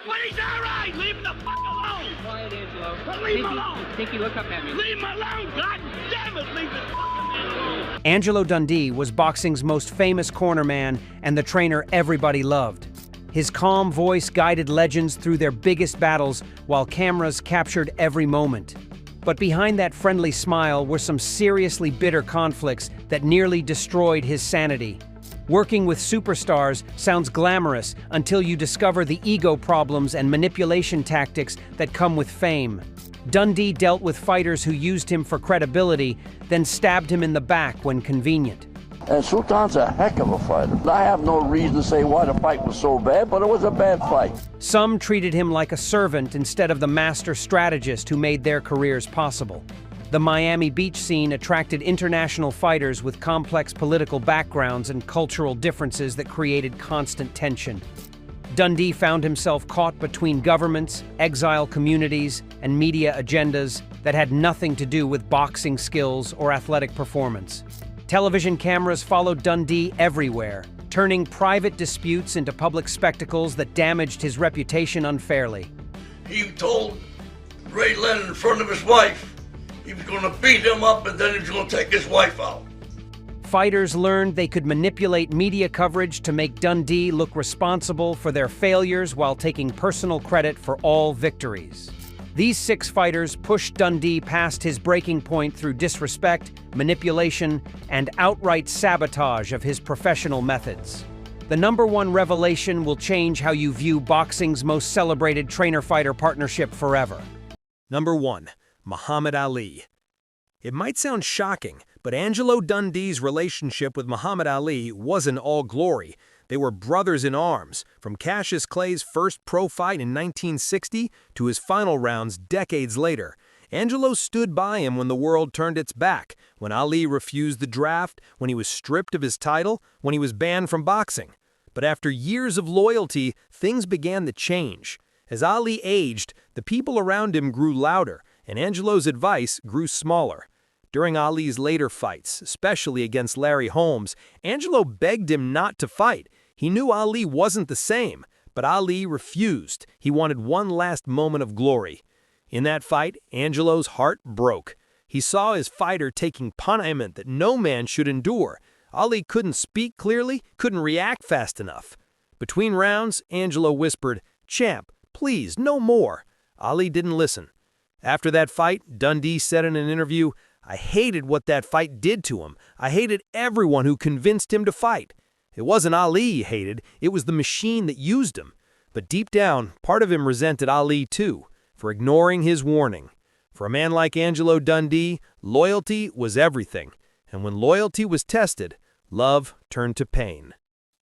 But he's all right. Leave him the fuck alone. Quiet, Angelo. But leave him alone. Tinky, look up at me. Leave him alone. God damn it. Leave this fucking man alone. Angelo Dundee was boxing's most famous cornerman and the trainer everybody loved. His calm voice guided legends through their biggest battles while cameras captured every moment. But behind that friendly smile were some seriously bitter conflicts that nearly destroyed his sanity. Working with superstars sounds glamorous until you discover the ego problems and manipulation tactics that come with fame. Dundee dealt with fighters who used him for credibility, then stabbed him in the back when convenient. And Sultan's a heck of a fighter. I have no reason to say why the fight was so bad, but it was a bad fight. Some treated him like a servant instead of the master strategist who made their careers possible. The Miami Beach scene attracted international fighters with complex political backgrounds and cultural differences that created constant tension. Dundee found himself caught between governments, exile communities, and media agendas that had nothing to do with boxing skills or athletic performance. Television cameras followed Dundee everywhere, turning private disputes into public spectacles that damaged his reputation unfairly. He told Ray Leonard in front of his wife he was going to beat him up and then he was going to take his wife out. Fighters learned they could manipulate media coverage to make Dundee look responsible for their failures while taking personal credit for all victories. These 6 fighters pushed Dundee past his breaking point through disrespect, manipulation, and outright sabotage of his professional methods. The #1 revelation will change how you view boxing's most celebrated trainer-fighter partnership forever. Number 1. Muhammad Ali. It might sound shocking, but Angelo Dundee's relationship with Muhammad Ali wasn't all glory. They were brothers in arms, from Cassius Clay's first pro fight in 1960 to his final rounds decades later. Angelo stood by him when the world turned its back, when Ali refused the draft, when he was stripped of his title, when he was banned from boxing. But after years of loyalty, things began to change. As Ali aged, the people around him grew louder, and Angelo's advice grew smaller. During Ali's later fights, especially against Larry Holmes, Angelo begged him not to fight. He knew Ali wasn't the same, but Ali refused. He wanted one last moment of glory. In that fight, Angelo's heart broke. He saw his fighter taking punishment that no man should endure. Ali couldn't speak clearly, couldn't react fast enough. Between rounds, Angelo whispered, "Champ, please, no more." Ali didn't listen. After that fight, Dundee said in an interview, "I hated what that fight did to him. I hated everyone who convinced him to fight." It wasn't Ali he hated, it was the machine that used him. But deep down, part of him resented Ali too, for ignoring his warning. For a man like Angelo Dundee, loyalty was everything. And when loyalty was tested, love turned to pain.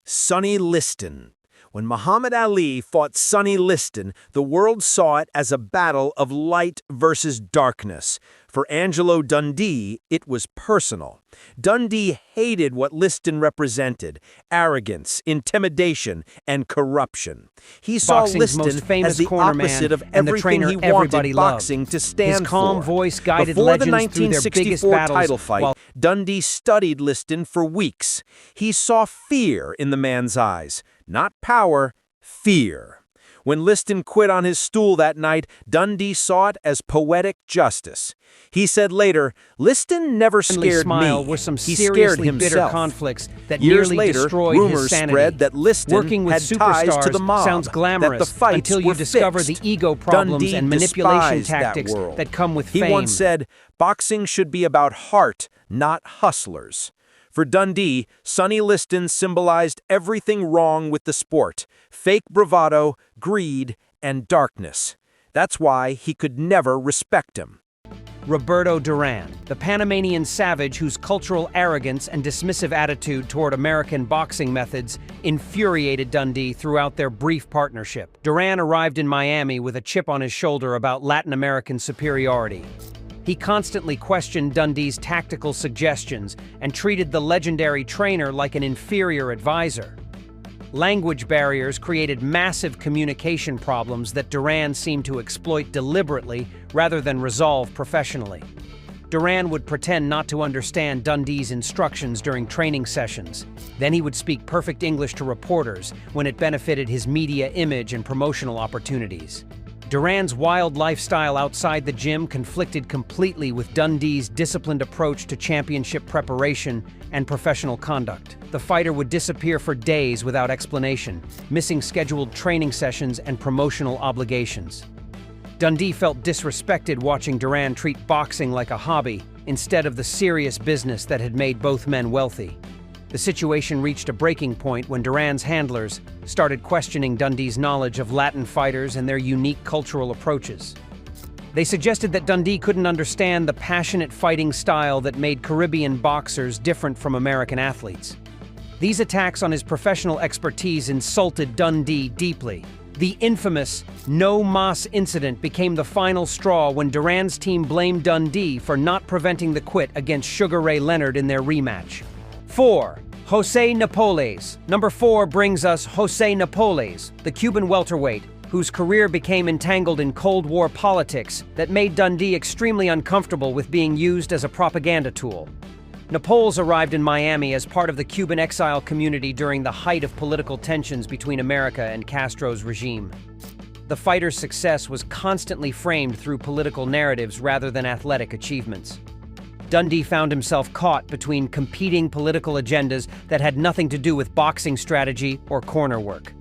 Sonny Liston. When Muhammad Ali fought Sonny Liston, the world saw it as a battle of light versus darkness. For Angelo Dundee, it was personal. Dundee hated what Liston represented: arrogance, intimidation, and corruption. He saw Boxing's most Liston famous as the cornerman opposite of and the everything trainer he everybody wanted loved. boxing to stand for. His calm voice guided Before the legends through their biggest 1964 battles, title fight, while Dundee studied Liston for weeks. He saw fear in the man's eyes. Not power, fear. When Liston quit on his stool that night, Dundee saw it as poetic justice. He said later, "Liston never scared me. Were some He seriously scared bitter himself." conflicts that Years nearly later, destroyed his rumors sanity. spread that Liston Working with had ties to the superstars mob, sounds glamorous that the fights until you were discover fixed. the ego problems Dundee and manipulation despised that tactics world. that come with He fame. once said, "Boxing should be about heart, not hustlers." For Dundee, Sonny Liston symbolized everything wrong with the sport: fake bravado, greed, and darkness. That's why he could never respect him. Roberto Duran, the Panamanian savage whose cultural arrogance and dismissive attitude toward American boxing methods infuriated Dundee throughout their brief partnership. Duran arrived in Miami with a chip on his shoulder about Latin American superiority. He constantly questioned Dundee's tactical suggestions and treated the legendary trainer like an inferior advisor. Language barriers created massive communication problems that Duran seemed to exploit deliberately rather than resolve professionally. Duran would pretend not to understand Dundee's instructions during training sessions. Then he would speak perfect English to reporters when it benefited his media image and promotional opportunities. Duran's wild lifestyle outside the gym conflicted completely with Dundee's disciplined approach to championship preparation and professional conduct. The fighter would disappear for days without explanation, missing scheduled training sessions and promotional obligations. Dundee felt disrespected watching Duran treat boxing like a hobby instead of the serious business that had made both men wealthy. The situation reached a breaking point when Duran's handlers started questioning Dundee's knowledge of Latin fighters and their unique cultural approaches. They suggested that Dundee couldn't understand the passionate fighting style that made Caribbean boxers different from American athletes. These attacks on his professional expertise insulted Dundee deeply. The infamous No Mas incident became the final straw when Duran's team blamed Dundee for not preventing the quit against Sugar Ray Leonard in their rematch. 4. Jose Napoles. Number 4 brings us Jose Napoles, the Cuban welterweight, whose career became entangled in Cold War politics that made Dundee extremely uncomfortable with being used as a propaganda tool. Napoles arrived in Miami as part of the Cuban exile community during the height of political tensions between America and Castro's regime. The fighter's success was constantly framed through political narratives rather than athletic achievements. Dundee found himself caught between competing political agendas that had nothing to do with boxing strategy or corner work.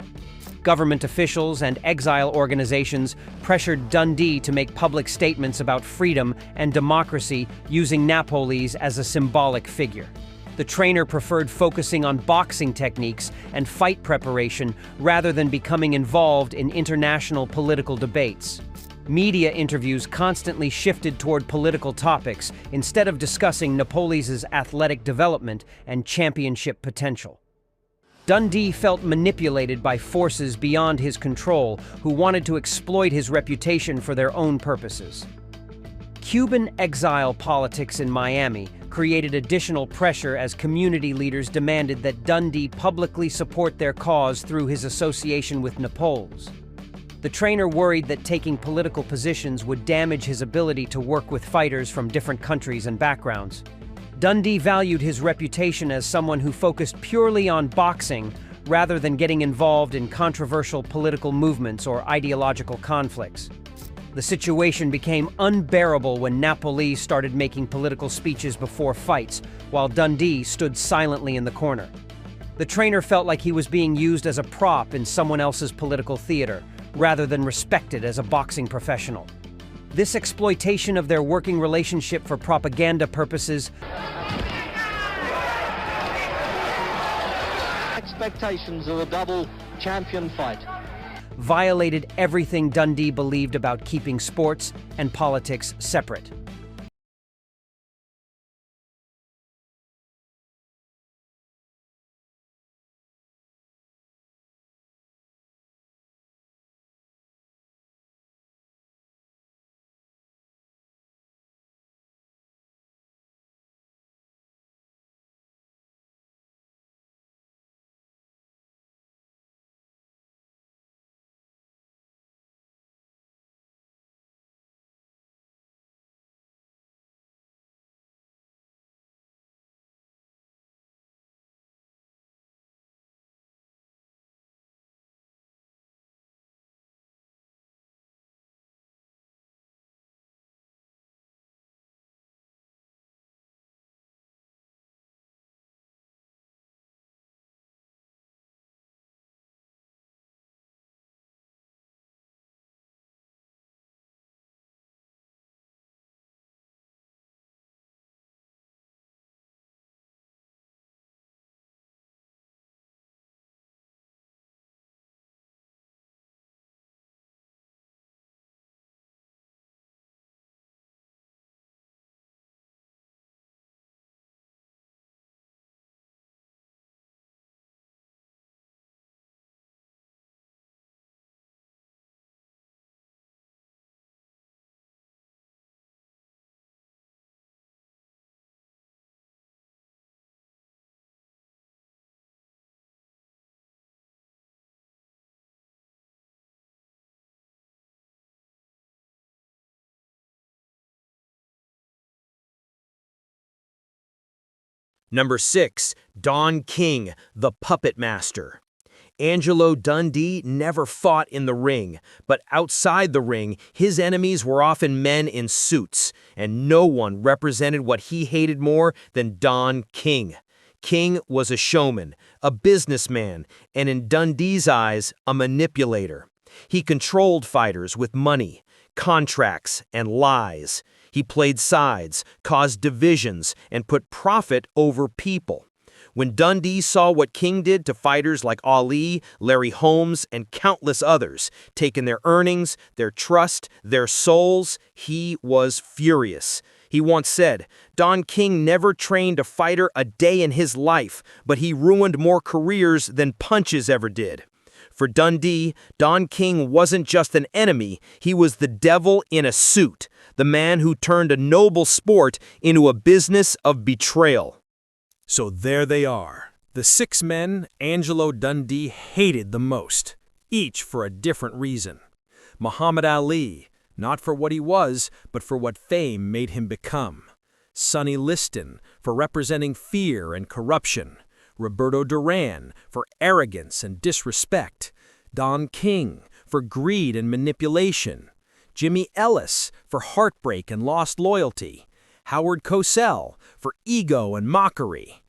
Government officials and exile organizations pressured Dundee to make public statements about freedom and democracy using Napoles as a symbolic figure. The trainer preferred focusing on boxing techniques and fight preparation rather than becoming involved in international political debates. Media interviews constantly shifted toward political topics instead of discussing Napoles' athletic development and championship potential. Dundee felt manipulated by forces beyond his control who wanted to exploit his reputation for their own purposes. Cuban exile politics in Miami created additional pressure as community leaders demanded that Dundee publicly support their cause through his association with Napoles. The trainer worried that taking political positions would damage his ability to work with fighters from different countries and backgrounds. Dundee valued his reputation as someone who focused purely on boxing rather than getting involved in controversial political movements or ideological conflicts. The situation became unbearable when Napoles started making political speeches before fights, while Dundee stood silently in the corner. The trainer felt like he was being used as a prop in someone else's political theater, rather than respected as a boxing professional. This exploitation of their working relationship for propaganda purposes expectations of a double champion fight violated everything Dundee believed about keeping sports and politics separate. Number 6. Don King, the Puppet Master. Angelo Dundee never fought in the ring, but outside the ring, his enemies were often men in suits, and no one represented what he hated more than Don King. King was a showman, a businessman, and in Dundee's eyes, a manipulator. He controlled fighters with money, contracts, and lies. He played sides, caused divisions, and put profit over people. When Dundee saw what King did to fighters like Ali, Larry Holmes, and countless others, taking their earnings, their trust, their souls, he was furious. He once said, "Don King never trained a fighter a day in his life, but he ruined more careers than punches ever did." For Dundee, Don King wasn't just an enemy, he was the devil in a suit, the man who turned a noble sport into a business of betrayal. So there they are, the 6 men Angelo Dundee hated the most, each for a different reason. Muhammad Ali, not for what he was, but for what fame made him become. Sonny Liston, for representing fear and corruption. Roberto Duran, for arrogance and disrespect. Don King, for greed and manipulation. Jimmy Ellis, for heartbreak and lost loyalty. Howard Cosell, for ego and mockery.